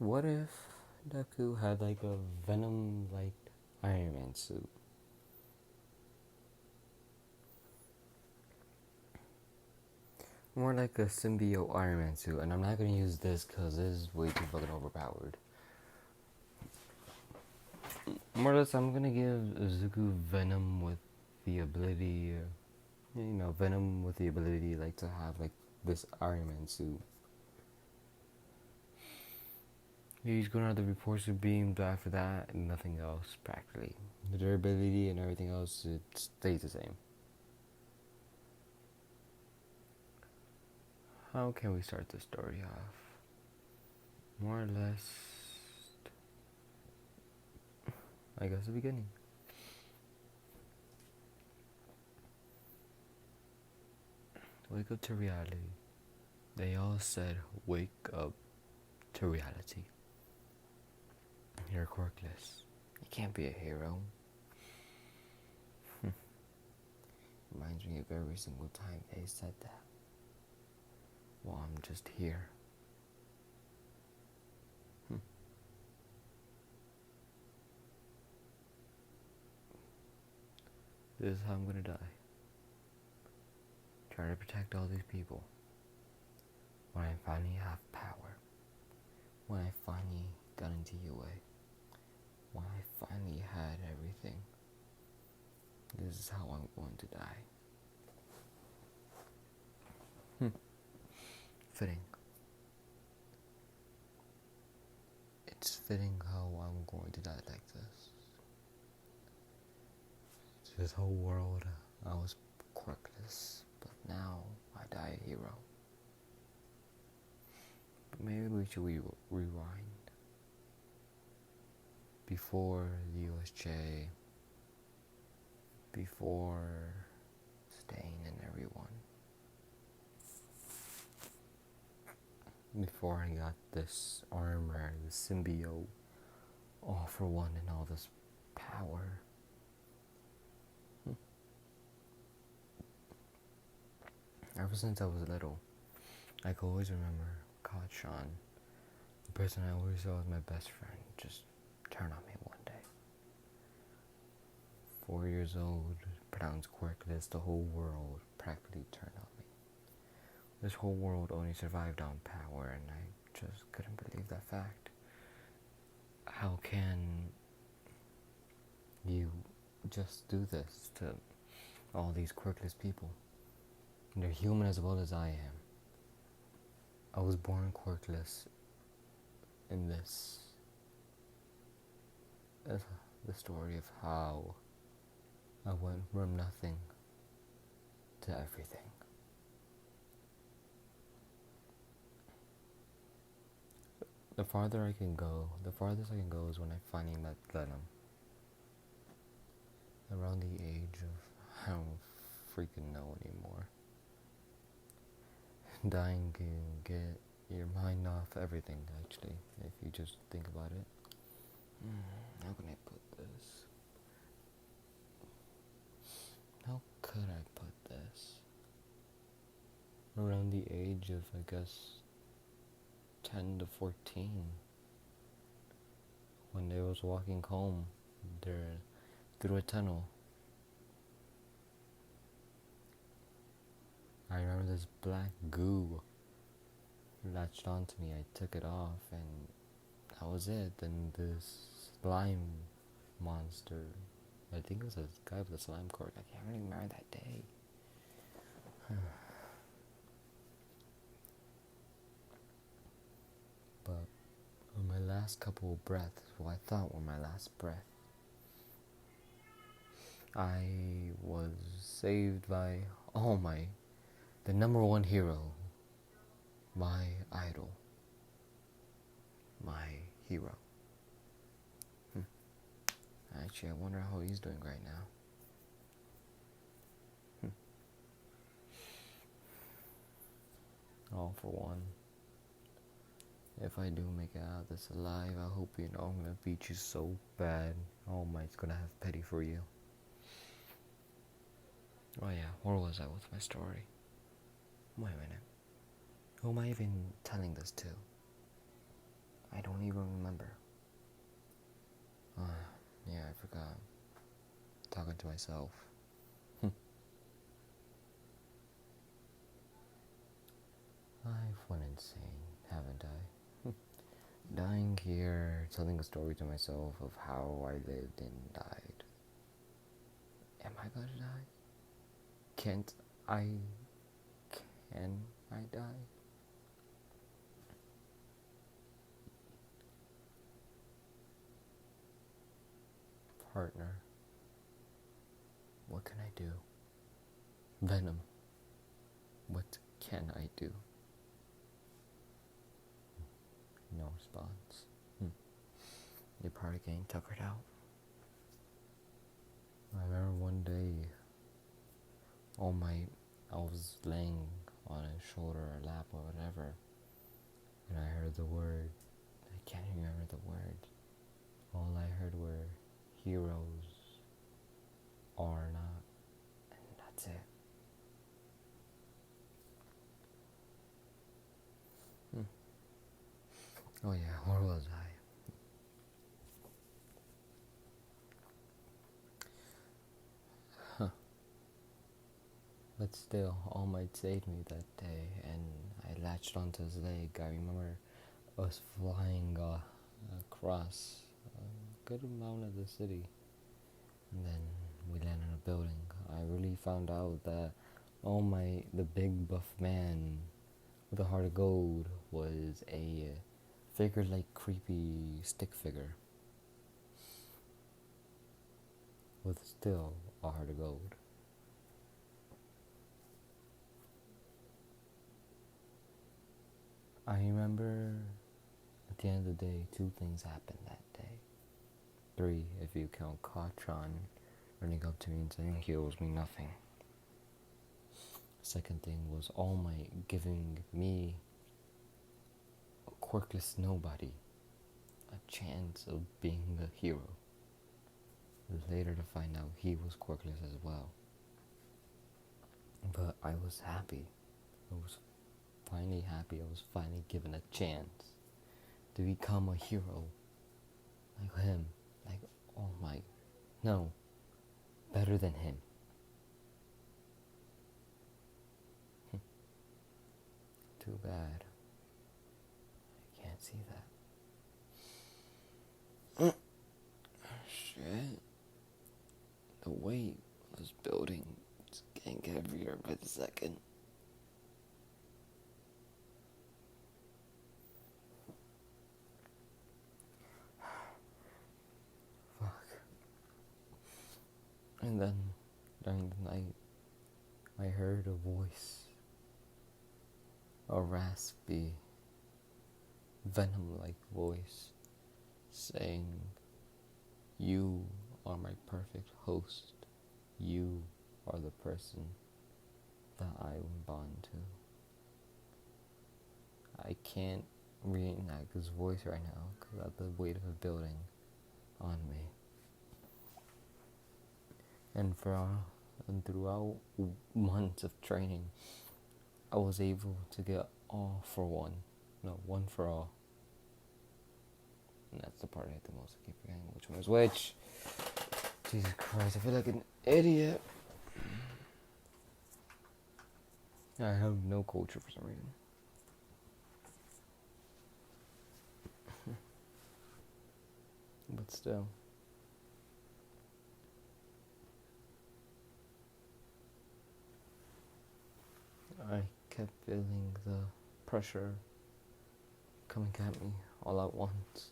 What if Deku had like a venom like Iron Man suit? More like a symbiote Iron Man suit, and I'm not gonna use this because this is way too fucking overpowered. More or less, I'm gonna give Zuko Venom with the ability, Venom with the ability like to have like this Iron Man suit. He's gonna have the repulsor beam, but after that, nothing else practically. The durability and everything else, it stays the same. How can we start the story off? More or less, I guess the beginning. Wake up to reality. They all said, wake up to reality. You're quirkless. You can't be a hero. Reminds me of every single time they said that. Well, I'm just here. This is how I'm gonna die. Trying to protect all these people. When I finally have power. When I finally got into UA. When I finally had everything. This is how I'm going to die. Fitting. It's fitting how I'm going to die like this. This whole world, I was quirkless, but now I die a hero. But maybe we should rewind. Before the USJ, before Stain and everyone, before I got this armor, the symbiote, all for one and all this power. Ever since I was little, I could always remember Sean, the person I always saw as my best friend, just turn on me one day. 4 years old, pronounced quirkless, the whole world practically turned on me. This whole world only survived on power, and I just couldn't believe that fact. How can you just do this to all these quirkless people? They're human as well as I am. I was born quirkless in this is the story of how I went from nothing to everything. The farthest I can go is when I finally met Venom. Around the age of, I don't freaking know anymore. Dying can get your mind off everything, actually, if you just think about it. How can I put this? How could I put this? Around the age of, I guess, 10 to 14, when they was walking home there through a tunnel. I remember this black goo latched onto me. I took it off, and that was it. Then this slime monster, I think it was a guy with a slime cord. I can't really remember that day. But on my last couple of breaths, what I thought were my last breath, I was saved by the number one hero, my idol, my hero. Actually, I wonder how he's doing right now. All for one. If I do make it out of this alive, I hope you know I'm gonna beat you so bad. All Might's gonna have pity for you. Oh yeah, where was I with my story? Wait a minute. Who am I even telling this to? I don't even remember. Yeah, I forgot. Talking to myself. I've went insane, haven't I? Dying here, telling a story to myself of how I lived and died. Am I gonna die? Can't I? Can I die? Partner, what can I do? Venom, what can I do? No response. You're probably getting tuckered out. I remember one day, I was laying on his shoulder or lap or whatever, and I heard the word. I can't remember the word. All I heard were heroes are not, and that's it. Oh yeah, where was I? But still, All Might saved me that day, and I latched onto his leg. I remember us flying across a good amount of the city, and then we landed in a building. I really found out that the big buff man with a heart of gold was a figure like creepy stick figure with still a heart of gold. I remember at the end of the day, 2 things happened that day. 3 if you count Katron running up to me and saying he owes me nothing. Second thing was All Might giving me, a quirkless nobody, a chance of being a hero. Later to find out he was quirkless as well. But I was happy. I was finally happy. I was finally given a chance to become a hero. Like him. Like All Might. No. Better than him. Too bad. I can't see that. Shit. The weight was building. It's getting heavier by the second. Fuck. And then, during the night, I heard a voice. A raspy, venom-like voice saying, "You are my perfect host. You are the person that I will bond to." I can't reenact his voice right now because I have the weight of a building on me. And throughout months of training, I was able to get all for one. No, one for all. And that's the part I hate the most. I keep forgetting which one is which. Jesus Christ, I feel like an idiot. I have no culture for some reason. But still. I kept feeling the pressure coming at me all at once.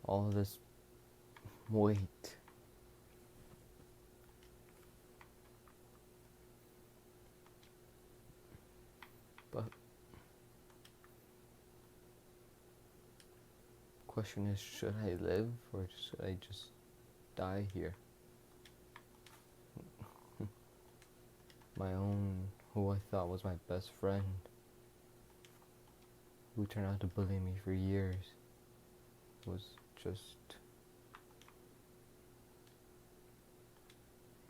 All this weight. But question is, should I live or should I just die here? My own, who I thought was my best friend, who turned out to bully me for years, was just,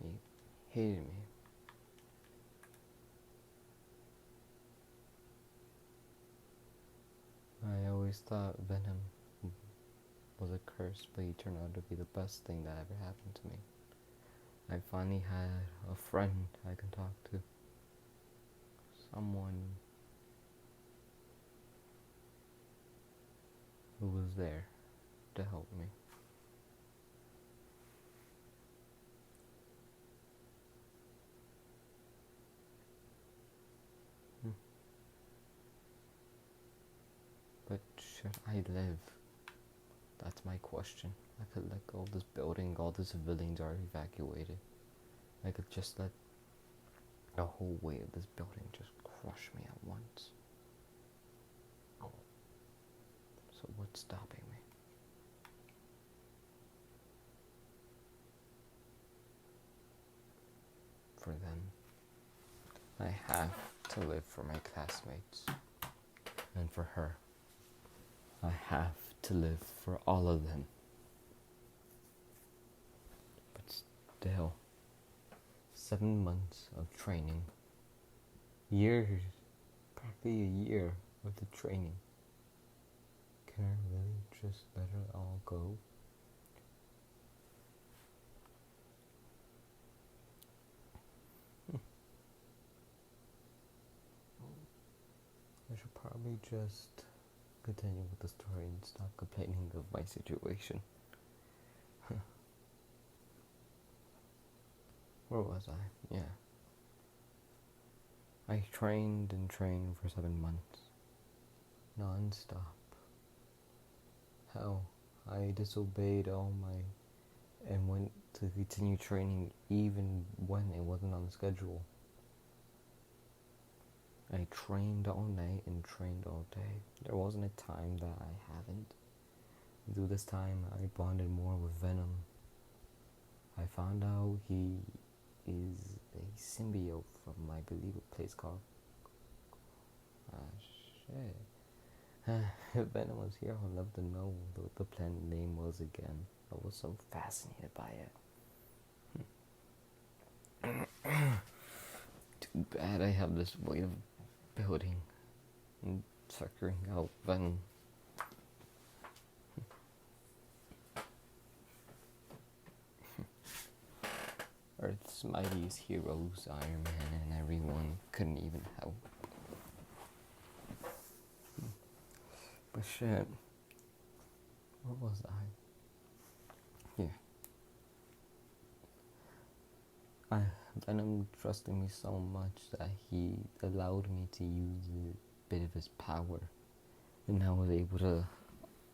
he hated me. I always thought Venom curse, but he turned out to be the best thing that ever happened to me. I finally had a friend I can talk to. Someone who was there to help me. But should I live? That's my question. I could let go of this building, all the civilians are evacuated. I could just let the whole weight of this building just crush me at once. So what's stopping me? For them, I have to live for my classmates. And for her, I have to live for all of them. But still, 7 months of training, years, probably a year of the training. Can I really just let it all go? I should probably just continue with the story and stop complaining of my situation. Where was I? Yeah. I trained and trained for 7 months. Non-stop. Hell, I disobeyed all my... and went to continue training even when it wasn't on the schedule. I trained all night and trained all day. There wasn't a time that I haven't. Through this time, I bonded more with Venom. I found out he is a symbiote from, I believe, a place called... If Venom was here, I'd love to know what the planet name was again. I was so fascinated by it. Too bad I have this weight of building and suckering out Venom. Earth's mightiest heroes, Iron Man and everyone, couldn't even help. But shit, where was I? Yeah. Venom trusted me so much that he allowed me to use a bit of his power. And I was able to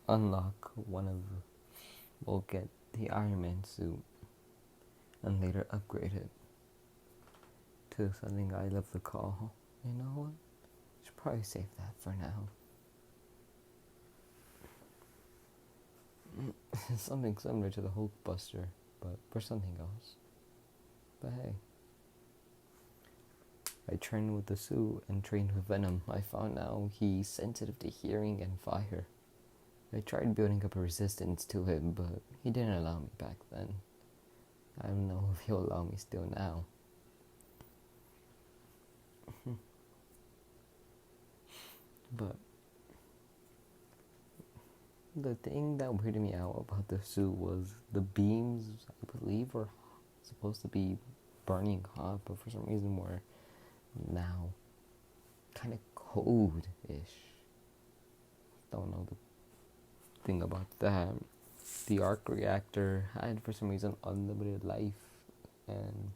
unlock get the Iron Man suit and later upgrade it to something I love to call, you know what? Should probably save that for now. Something similar to the Hulkbuster, but for something else. But hey, I trained with the suit and trained with Venom. I found out he's sensitive to hearing and fire. I tried building up a resistance to him, but he didn't allow me back then. I don't know if he'll allow me still now. But the thing that weirded me out about the suit was the beams, I believe, were supposed to be burning hot, but for some reason were now kind of cold-ish. Don't know the thing about that. The arc reactor had, for some reason, unlimited life. And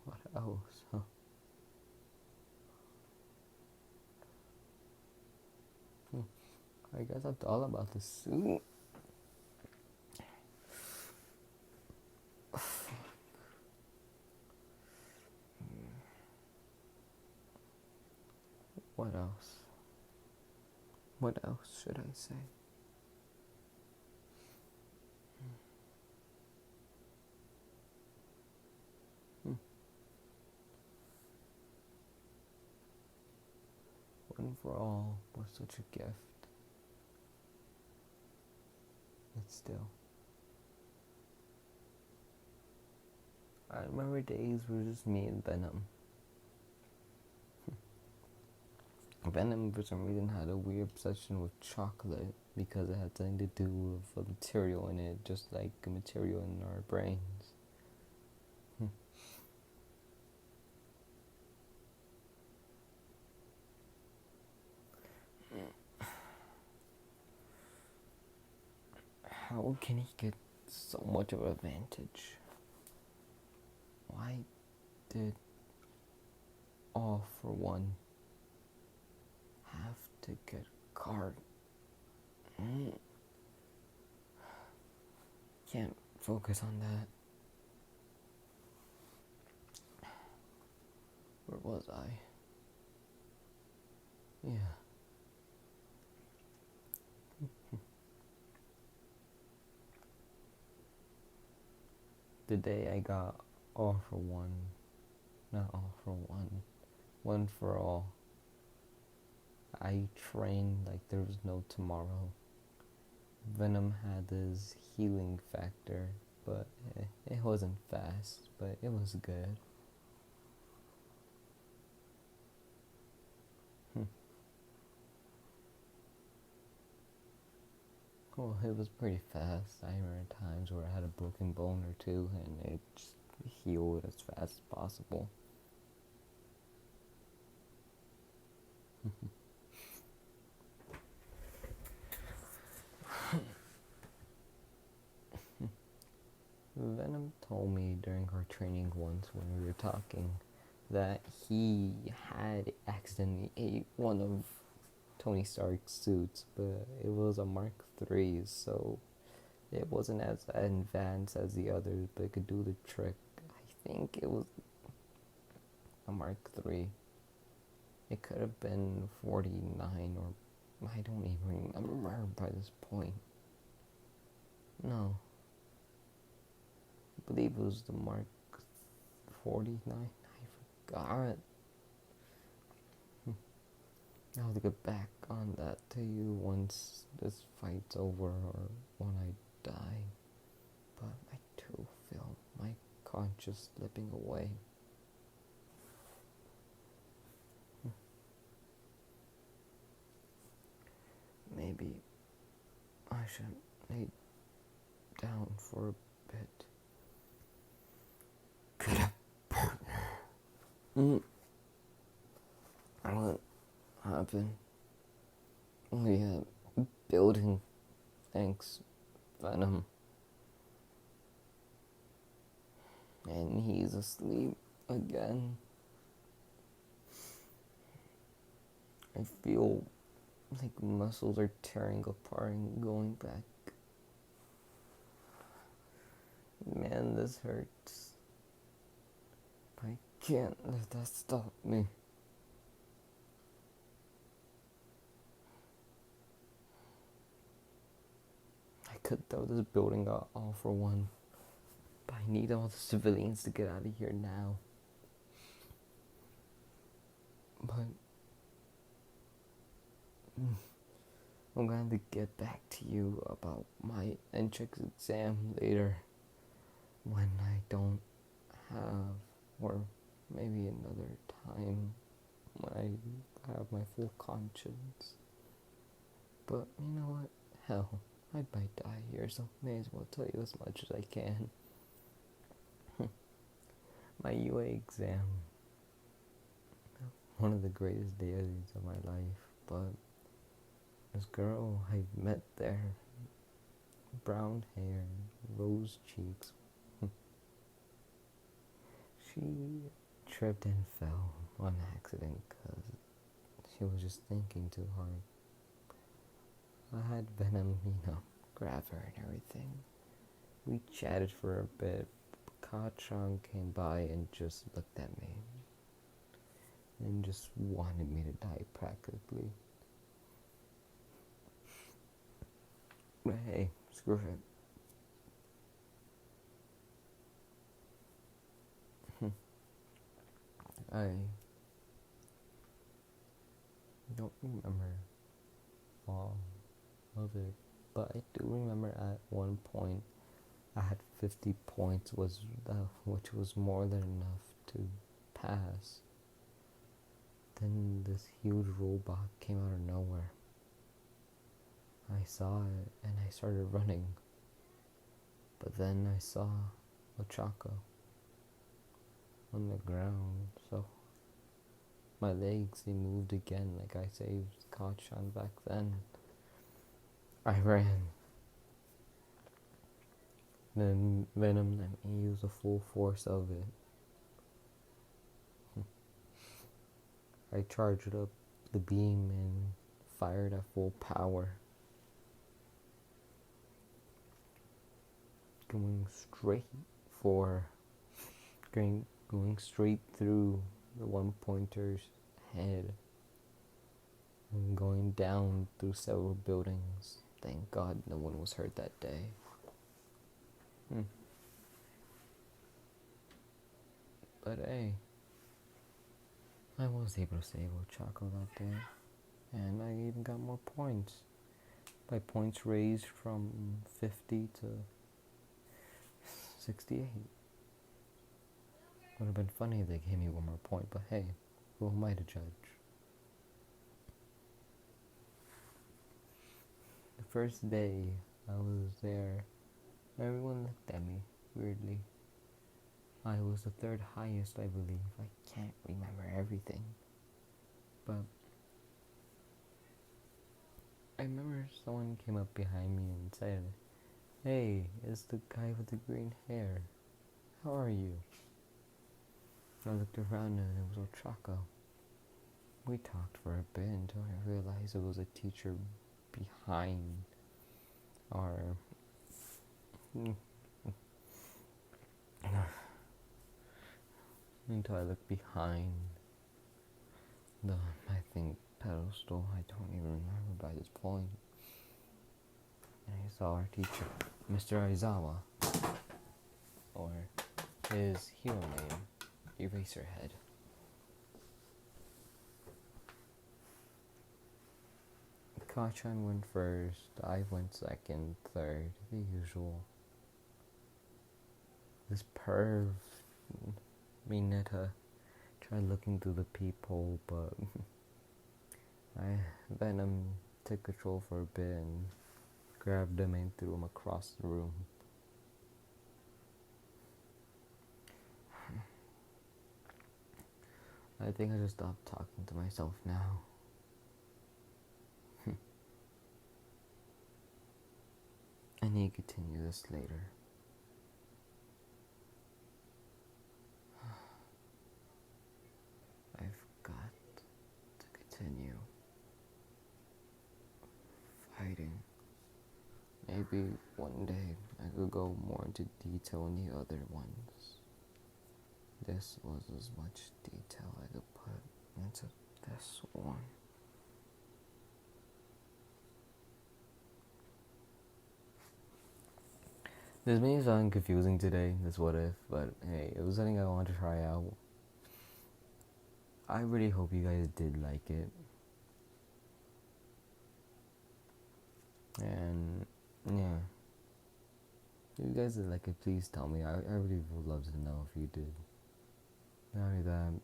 what else? I guess that's all about the suit. What else? What else should I say? One for All was such a gift. But still. I remember days were just me and Venom. Venom, for some reason, had a weird obsession with chocolate, because it had something to do with a material in it, just like a material in our brains. How can he get so much of an advantage? Why did All for One have to get a card? Can't focus on that. Where was I? Yeah. The day I got All for One, not All for One, One for All, I trained like there was no tomorrow. Venom had this healing factor, but it wasn't fast, but it was good. Well, it was pretty fast. I remember times where I had a broken bone or two, and it just healed as fast as possible. Venom told me during our training once when we were talking that he had accidentally ate one of Tony Stark's suits, but it was a Mark III, so it wasn't as advanced as the others, but it could do the trick. I think it was a Mark III. It could have been 49, or I don't even remember by this point. No. I believe it was the Mark 49. I forgot. I'll have to get back on that to you once this fight's over or when I die. But I too feel my conscience slipping away. Maybe I should lay down for a bit. Get up, partner. What happened? Yeah, building. Thanks, Venom. And he's asleep again. I feel like muscles are tearing apart and going back. Man, this hurts. I can't let that stop me. I could throw this building out All for One, but I need all the civilians to get out of here now. But I'm going to get back to you about my entrance exam later when I don't have, or maybe another time when I have my full conscience. But you know what? Hell, I might die here, so may as well tell you as much as I can. My UA exam, one of the greatest days of my life, but this girl I met there, brown hair, rose cheeks, she tripped and fell on accident because she was just thinking too hard. I had Venom, grab her and everything. We chatted for a bit. Ka-Chang came by and just looked at me and just wanted me to die practically. But hey, screw it. I don't remember all of it, but I do remember at one point I had 50 points, which was more than enough to pass. Then this huge robot came out of nowhere. I saw it and I started running. But then I saw a Chaco on the ground, so my legs, they moved again like I saved Kachan back then. I ran. Then Venom let me use the full force of it. I charged up the beam and fired at full power, going straight for going straight through the one pointer's head and going down through several buildings. Thank God no one was hurt that day. But hey, I was able to save Ochako that day, and I even got more points. My points raised from 50 to 68. Would have been funny if they gave me one more point, but hey, who am I to judge? The first day I was there, everyone looked at me weirdly. I was the third highest, I believe. I can't remember everything. But I remember someone came up behind me and said, "Hey, it's the guy with the green hair. How are you?" I looked around and it was Ochako. We talked for a bit until I realized it was a teacher behind our until I looked behind the, I think, pedestal. I don't even remember by this point. And I saw our teacher, Mr. Aizawa, or his hero name, Eraserhead. Kachan went first, I went second, third, the usual. This perv, Mineta, tried looking through the peephole, but Venom took control for a bit and grabbed him and threw him across the room. I think I just stopped talking to myself now. I need to continue this later. I've got to continue fighting. Maybe one day I could go more into detail in the other ones. This was as much detail I could put into this one. This may sound confusing today, this what if, but hey, it was something I wanted to try out. I really hope you guys did like it. And yeah, if you guys did like it, please tell me. I really would love to know if you did. Not only that,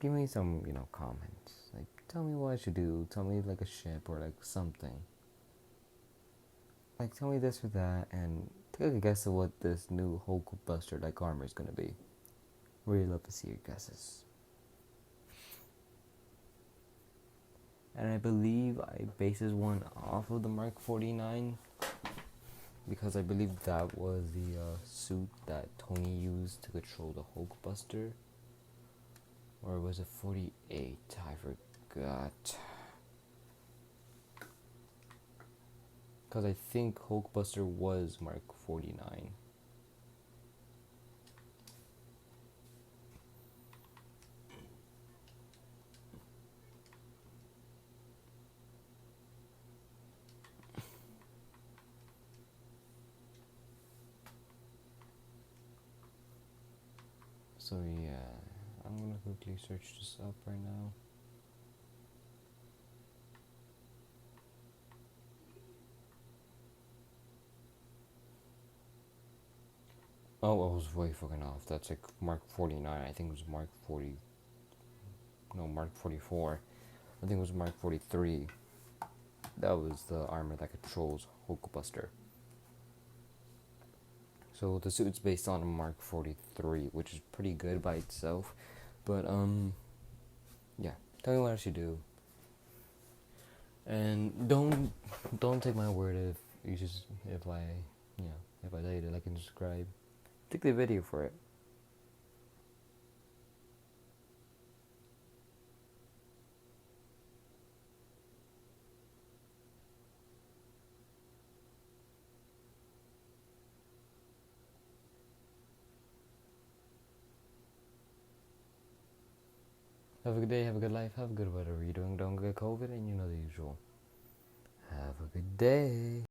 give me some, comments. Like, tell me what I should do. Tell me like a ship or like something. Like, tell me this or that, and take a guess of what this new Hulk Buster like armor is gonna be. Really love to see your guesses. And I believe I base this one off of the Mark 49 because I believe that was the suit that Tony used to control the Hulk Buster. Or was it 48? I forgot. Because I think Hulkbuster was Mark 49. So yeah, I'm gonna quickly search this up right now. Oh, I was way fucking off. That's like Mark 49. I think it was Mark 40. No, Mark 44. I think it was Mark 43. That was the armor that controls Hulkbuster. So the suit's based on a Mark 43, which is pretty good by itself. But yeah. Tell me what I should do. And don't take my word if I if I tell you to like and subscribe. Take the video for it. Have a good day, have a good life, have a good whatever you're doing. Don't get COVID and you know the usual. Have a good day.